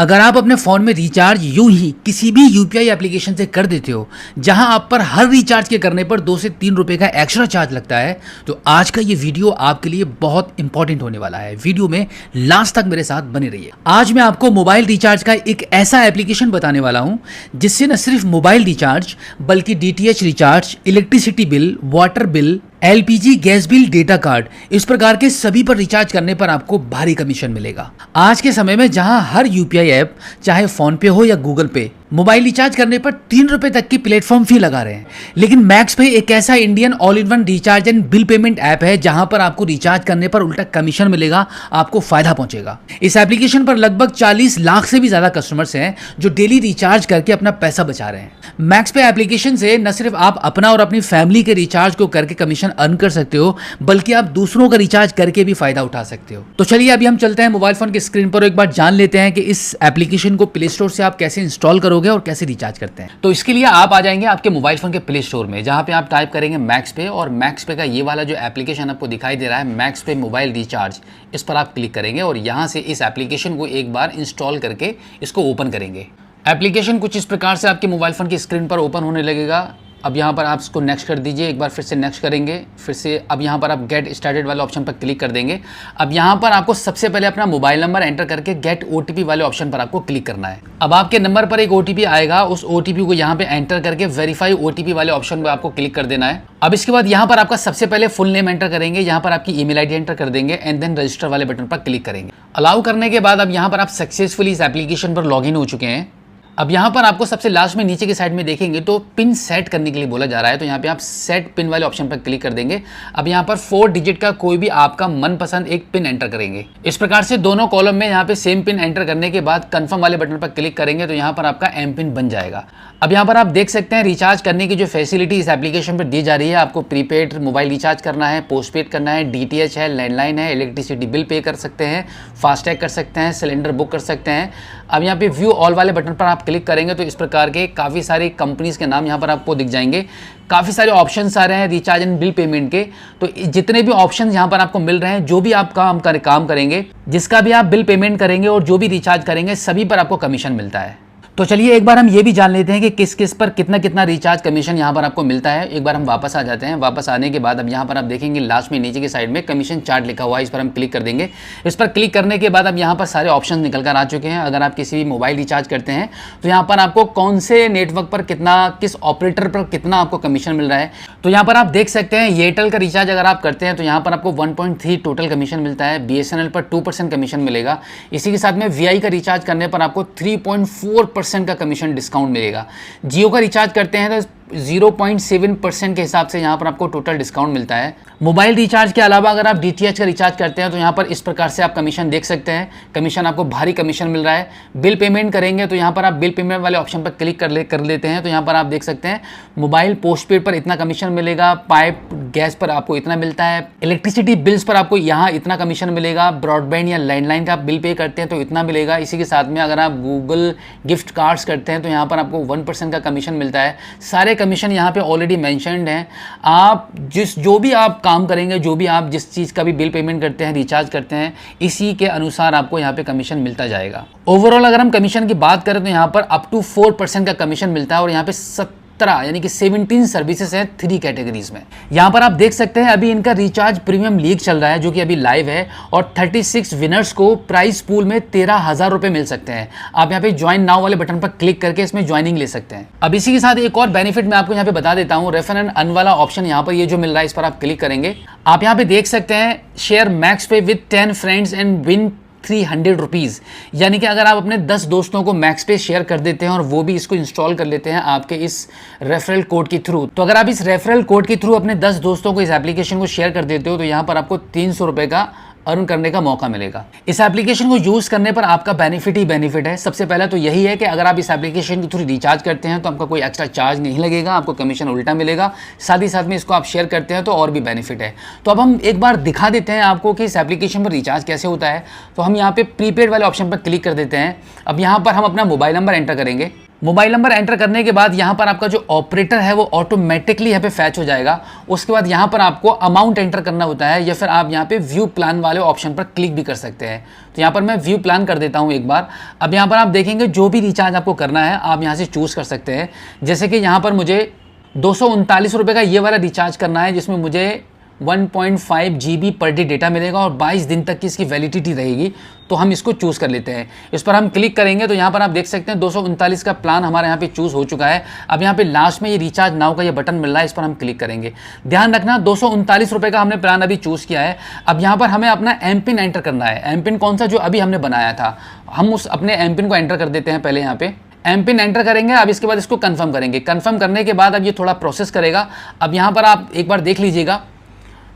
अगर आप अपने फ़ोन में रिचार्ज यूं ही किसी भी यूपीआई एप्लीकेशन से कर देते हो जहां आप पर हर रिचार्ज के करने पर 2 से 3 रुपए का एक्स्ट्रा चार्ज लगता है, तो आज का ये वीडियो आपके लिए बहुत इंपॉर्टेंट होने वाला है। वीडियो में लास्ट तक मेरे साथ बने रहिए। आज मैं आपको मोबाइल रिचार्ज का एक ऐसा एप्लीकेशन बताने वाला हूं जिससे न सिर्फ मोबाइल रिचार्ज बल्कि DTH recharge, electricity bill, water bill, LPG gas bill, data card, इस प्रकार के सभी पर रिचार्ज करने पर आपको भारी कमीशन मिलेगा। आज के समय में जहां हर यूपीआई ऐप, चाहे फोन पे हो या गूगल पे, मोबाइल रिचार्ज करने पर 3 रुपए तक की प्लेटफॉर्म फी लगा रहे हैं, लेकिन मैक्स पे एक ऐसा Indian all in one recharge and bill payment app है जहां पर आपको रिचार्ज करने पर उल्टा कमीशन मिलेगा, आपको फायदा पहुंचेगा। इस एप्लीकेशन पर लगभग 40 लाख से भी ज्यादा कस्टमर्स हैं जो डेली रिचार्ज करके अपना पैसा बचा रहे हैं। मैक्स पे एप्लीकेशन से न सिर्फ आप अपना और अपनी फैमिली के रिचार्ज को करके कमीशन अर्न कर सकते हो, बल्कि आप दूसरों का रिचार्ज करके भी फायदा उठा सकते हो। तो चलिए अभी हम चलते हैं मोबाइल फोन की स्क्रीन पर और एक बार जान लेते हैं कि इस एप्लीकेशन को प्ले स्टोर से आप कैसे इंस्टॉल करोगे और कैसे रिचार्ज करते हैं। तो इसके लिए आप आ जाएंगे आपके मोबाइल फोन के प्ले स्टोर में, जहां पे आप टाइप करेंगे मैक्स पे, और मैक्स पे का ये वाला जो एप्लीकेशन आपको दिखाई दे रहा है मैक्स पे मोबाइल रिचार्ज, इस पर आप क्लिक करेंगे और यहां से इस एप्लीकेशन को एक बार इंस्टॉल करके इसको ओपन करेंगे। एप्लीकेशन कुछ इस प्रकार से आपके मोबाइल फोन की स्क्रीन पर ओपन होने लगेगा। अब यहाँ पर आप इसको नेक्स्ट कर दीजिए, एक बार फिर से नेक्स्ट करेंगे, फिर से अब यहाँ पर आप गेट स्टार्टेड वाले ऑप्शन पर क्लिक कर देंगे। अब यहाँ पर आपको सबसे पहले अपना मोबाइल नंबर एंटर करके गेट ओटीपी वाले ऑप्शन पर आपको क्लिक करना है। अब आपके नंबर पर एक ओटीपी आएगा, उस ओटीपी को यहाँ पे एंटर करके वेरीफाई ओटीपी वाले ऑप्शन पर आपको क्लिक कर देना है। अब इसके बाद यहाँ पर आपका सबसे पहले फुल नेम एंटर करेंगे, यहाँ पर आपकी ईमेल आईडी एंटर कर देंगे एंड देन रजिस्टर वाले बटन पर क्लिक करेंगे। अलाउ करने के बाद अब यहाँ पर आप सक्सेसफुली इस एप्लीकेशन पर लॉग इन हो चुके हैं। अब यहाँ पर आपको सबसे लास्ट में नीचे की साइड में देखेंगे तो पिन सेट करने के लिए बोला जा रहा है, तो यहाँ पे आप सेट पिन वाले ऑप्शन पर क्लिक कर देंगे। अब यहाँ पर 4 डिजिट का कोई भी आपका मनपसंद एक पिन एंटर करेंगे। इस प्रकार से दोनों कॉलम में यहाँ पे सेम पिन एंटर करने के बाद कंफर्म वाले बटन पर क्लिक करेंगे तो यहाँ पर आपका एम पिन बन जाएगा। अब यहाँ पर आप देख सकते हैं रिचार्ज करने की जो फैसिलिटी इस एप्लीकेशन पर दी जा रही है। आपको प्रीपेड मोबाइल रिचार्ज करना है, पोस्टपेड करना है, डीटीएच है, लैंडलाइन है, इलेक्ट्रिसिटी बिल पे कर सकते हैं, फास्टैग कर सकते हैं, सिलेंडर बुक कर सकते हैं। अब यहाँ पे व्यू ऑल वाले बटन पर आप क्लिक करेंगे तो इस प्रकार के काफ़ी सारी कंपनीज के नाम यहाँ पर आपको दिख जाएंगे। काफ़ी सारे ऑप्शंस आ रहे हैं रिचार्ज एंड बिल पेमेंट के। तो जितने भी ऑप्शंस यहाँ पर आपको मिल रहे हैं, जो भी आप काम करेंगे, जिसका भी आप बिल पेमेंट करेंगे और जो भी रिचार्ज करेंगे, सभी पर आपको कमीशन मिलता है। तो चलिए एक बार हम ये भी जान लेते हैं कि किस किस पर कितना कितना रिचार्ज कमीशन यहाँ पर आपको मिलता है। एक बार हम वापस आ जाते हैं। वापस आने के बाद अब यहाँ पर आप देखेंगे लास्ट में नीचे की साइड में कमीशन चार्ट लिखा हुआ है, इस पर हम क्लिक कर देंगे। इस पर क्लिक करने के बाद अब यहाँ पर सारे ऑप्शन निकल कर आ चुके हैं। अगर आप किसी भी मोबाइल रिचार्ज करते हैं तो यहाँ पर आपको कौन से नेटवर्क पर कितना, किस ऑपरेटर पर कितना आपको कमीशन मिल रहा है। तो यहाँ पर आप देख सकते हैं एयरटेल का रिचार्ज अगर आप करते हैं तो यहाँ पर आपको 1.3 टोटल कमीशन मिलता है। बीएसएनएल पर 2% कमीशन मिलेगा। इसी के साथ में वीआई का रिचार्ज करने पर आपको 3.4% का कमीशन डिस्काउंट मिलेगा। जियो का रिचार्ज करते हैं तो 0.7% के हिसाब से यहाँ पर आपको टोटल डिस्काउंट मिलता है। मोबाइल रिचार्ज के अलावा अगर आप डीटीएच का रिचार्ज करते हैं तो यहाँ पर इस प्रकार से आप कमीशन देख सकते हैं। कमीशन आपको भारी कमीशन मिल रहा है। बिल पेमेंट करेंगे तो यहाँ पर आप बिल पेमेंट वाले ऑप्शन पर क्लिक कर लेते हैं तो यहाँ पर आप देख सकते हैं मोबाइल पोस्टपेड पर इतना कमीशन मिलेगा, पाइप गैस पर आपको इतना मिलता है, इलेक्ट्रिसिटी बिल्स पर आपको यहाँ इतना कमीशन मिलेगा, ब्रॉडबैंड या लैंडलाइन का आप बिल पे करते हैं तो इतना मिलेगा। इसी के साथ में अगर आप गूगल गिफ्ट कार्ड्स करते हैं तो यहाँ पर आपको 1% का कमीशन मिलता है। सारे कमीशन यहाँ पे ऑलरेडी मेंशन्ड हैं। आप जो भी आप काम करेंगे, जो भी आप जिस चीज़ का भी बिल पेमेंट करते हैं, रिचार्ज करते हैं, इसी के अनुसार आपको यहाँ पे कमीशन मिलता जाएगा। ओवरऑल अगर हम कमीशन की बात करें तो यहाँ पर अप टू 4% का कमीशन मिलता है और यहाँ पे 17 यानी कि 17 सर्विसेज हैं 3 कैटेगरीज में। यहाँ पर आप देख सकते हैं अभी इनका रिचार्ज प्रीमियम लीग चल रहा है जो कि अभी लाइव है और 36 विनर्स को प्राइस पूल में 13,000 रुपए मिल सकते हैं। आप यहाँ पे ज्वाइन नाउ वाले बटन पर क्लिक करके इसमें ज्वाइनिंग ले सकते हैं। अब इसी के साथ एक और बेनिफिट मैं आपको यहाँ पे बता देता हूँ। रेफर एंड अर्न वाला ऑप्शन यहाँ पर ये जो मिल रहा है, इस पर आप क्लिक करेंगे। आप यहाँ पे देख सकते हैं शेयर मैक्स पे with 10 friends and win 300 rupees, यानी कि अगर आप अपने 10 दोस्तों को मैक्स पे शेयर कर देते हैं और वो भी इसको इंस्टॉल कर लेते हैं आपके इस रेफरल कोड के थ्रू, तो अगर आप इस रेफरल कोड के थ्रू अपने 10 दोस्तों को इस एप्लीकेशन को शेयर कर देते हो तो यहाँ पर आपको 300 रुपये का अर्न करने का मौका मिलेगा। इस एप्लीकेशन को यूज करने पर आपका बेनिफिट ही बेनिफिट है। सबसे पहला तो यही है कि अगर आप इस एप्लीकेशन के थ्रू रिचार्ज करते हैं तो आपका कोई एक्स्ट्रा चार्ज नहीं लगेगा, आपको कमीशन उल्टा मिलेगा। साथ ही साथ में इसको आप शेयर करते हैं तो और भी बेनिफिट है। तो अब हम एक बार दिखा देते हैं आपको कि इस एप्लीकेशन पर रिचार्ज कैसे होता है। तो हम यहाँ पे प्रीपेड वाले ऑप्शन पर क्लिक कर देते हैं। अब यहाँ पर हम अपना मोबाइल नंबर एंटर करेंगे। मोबाइल नंबर एंटर करने के बाद यहाँ पर आपका जो ऑपरेटर है वो ऑटोमेटिकली यहाँ पे फैच हो जाएगा। उसके बाद यहाँ पर आपको अमाउंट एंटर करना होता है, या फिर आप यहाँ पे व्यू प्लान वाले ऑप्शन पर क्लिक भी कर सकते हैं। तो यहाँ पर मैं व्यू प्लान कर देता हूँ एक बार। अब यहाँ पर आप देखेंगे जो भी रिचार्ज आपको करना है आप यहाँ से चूज़ कर सकते हैं। जैसे कि यहाँ पर मुझे 239 रुपये का ये वाला रिचार्ज करना है, जिसमें मुझे 1.5 GB पर डे डेटा मिलेगा और 22 दिन तक की इसकी वैलिडिटी रहेगी। तो हम इसको चूज़ कर लेते हैं। इस पर हम क्लिक करेंगे तो यहाँ पर आप देख सकते हैं 239 का प्लान हमारे यहाँ पे चूज़ हो चुका है। अब यहाँ पे लास्ट में ये रिचार्ज नाउ का ये बटन मिल रहा है, इस पर हम क्लिक करेंगे। ध्यान रखना 239 रुपये का हमने प्लान अभी चूज़ किया है। अब यहाँ पर हमें अपना एम पिन एंटर करना है। एम पिन कौन सा, जो अभी हमने बनाया था, हम उस अपने एम पिन को एंटर कर देते हैं। पहले यहाँ पे एम पिन एंटर करेंगे। अब इसके बाद इसको कंफर्म करेंगे। कंफर्म करने के बाद अब ये थोड़ा प्रोसेस करेगा। अब यहाँ पर आप एक बार देख लीजिएगा,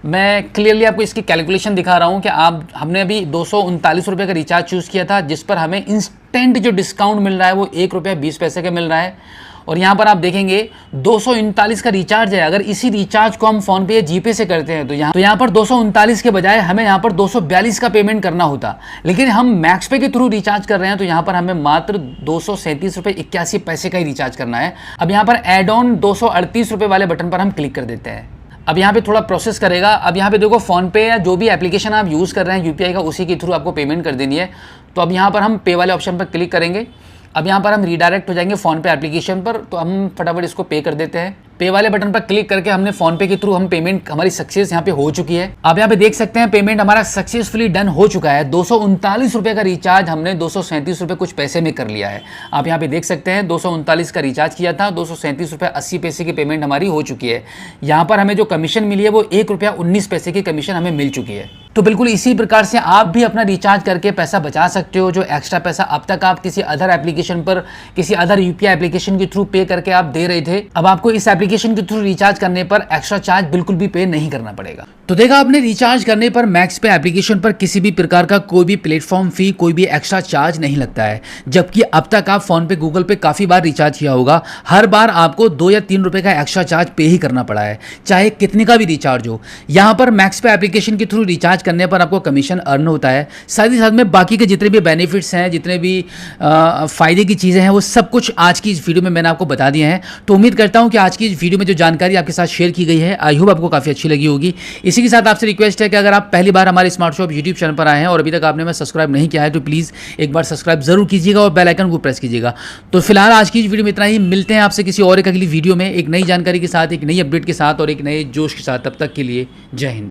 मैं क्लियरली आपको इसकी कैलकुलेशन दिखा रहा हूँ कि हमने अभी 239 रुपये का रिचार्ज चूज़ किया था, जिस पर हमें इंस्टेंट जो डिस्काउंट मिल रहा है वो 1 रुपया 20 पैसे का मिल रहा है। और यहाँ पर आप देखेंगे 239 का रिचार्ज है। अगर इसी रिचार्ज को हम फ़ोन पे या जीपे से करते हैं तो यहाँ पर 239 के बजाय हमें यहाँ पर 242 का पेमेंट करना होता। लेकिन हम मैक्स पे के थ्रू रिचार्ज कर रहे हैं तो यहाँ पर हमें मात्र 237 रुपये 81 पैसे का ही रिचार्ज करना है। अब यहाँ पर एड ऑन 238 रुपये वाले बटन पर हम क्लिक कर देते हैं। अब यहाँ पे थोड़ा प्रोसेस करेगा। अब यहाँ पे देखो फ़ोन पे या जो भी एप्लीकेशन आप यूज़ कर रहे हैं यूपीआई का, उसी के थ्रू आपको पेमेंट कर देनी है। तो अब यहाँ पर हम पे वाले ऑप्शन पर क्लिक करेंगे। अब यहाँ पर हम रीडायरेक्ट हो जाएंगे फ़ोन पे एप्लीकेशन पर, तो हम फटाफट इसको पे कर देते हैं। पे वाले बटन पर क्लिक करके हमने फ़ोन पे के थ्रू हम पेमेंट हमारी सक्सेस यहाँ पे हो चुकी है। आप यहाँ पे देख सकते हैं पेमेंट हमारा सक्सेसफुली डन हो चुका है। 239 रुपये का रिचार्ज हमने 237 रुपये कुछ पैसे में कर लिया है। आप यहाँ पे देख सकते हैं 239 का रिचार्ज किया था, 237 रुपये 80 पैसे की पेमेंट हमारी हो चुकी है। यहाँ पर हमें जो कमीशन मिली है वो 1 रुपया 19 पैसे की कमीशन हमें मिल चुकी है। तो बिल्कुल इसी प्रकार से आप भी अपना रिचार्ज करके पैसा बचा सकते हो। जो एक्स्ट्रा पैसा अब तक आप किसी अदर एप्लीकेशन पर, किसी अदर यूपीआई एप्लीकेशन के थ्रू पे करके आप दे रहे थे, अब आपको इस एप्लीकेशन के थ्रू रिचार्ज करने पर एक्स्ट्रा चार्ज बिल्कुल भी पे नहीं करना पड़ेगा। तो देखा आपने, रिचार्ज करने पर मैक्स पे एप्लीकेशन पर किसी भी प्रकार का कोई भी प्लेटफॉर्म फी, कोई भी एक्स्ट्रा चार्ज नहीं लगता है। जबकि अब तक आप फोन पे, गूगल पे काफ़ी बार रिचार्ज किया होगा, हर बार आपको 2 या 3 रुपये का एक्स्ट्रा चार्ज पे ही करना पड़ा है, चाहे कितने का भी रिचार्ज हो। यहाँ पर मैक्स पे एप्लीकेशन के थ्रू रिचार्ज करने पर आपको कमीशन अर्न होता है। साथ ही साथ में बाकी के जितने भी बेनिफिट्स हैं, जितने भी फ़ायदे की चीज़ें हैं, वो सब कुछ आज की इस वीडियो में मैंने आपको बता दिए हैं। तो उम्मीद करता हूँ कि आज की इस वीडियो में जो जानकारी आपके साथ शेयर की गई है, आई होप आपको काफ़ी अच्छी लगी होगी। इसी के साथ आपसे रिक्वेस्ट है कि अगर आप पहली बार हमारे स्मार्ट शॉप यूट्यूब चैनल पर आए हैं और अभी तक आपने मैं सब्सक्राइब नहीं किया है तो प्लीज़ एक बार सब्सक्राइब जरूर कीजिएगा और बेल आइकन को प्रेस कीजिएगा। तो फिलहाल आज की इस वीडियो में इतना ही। मिलते हैं आपसे किसी और एक अगली वीडियो में एक नई जानकारी के साथ, एक नई अपडेट के साथ और एक नए जोश के साथ। तब तक के लिए जय हिंद।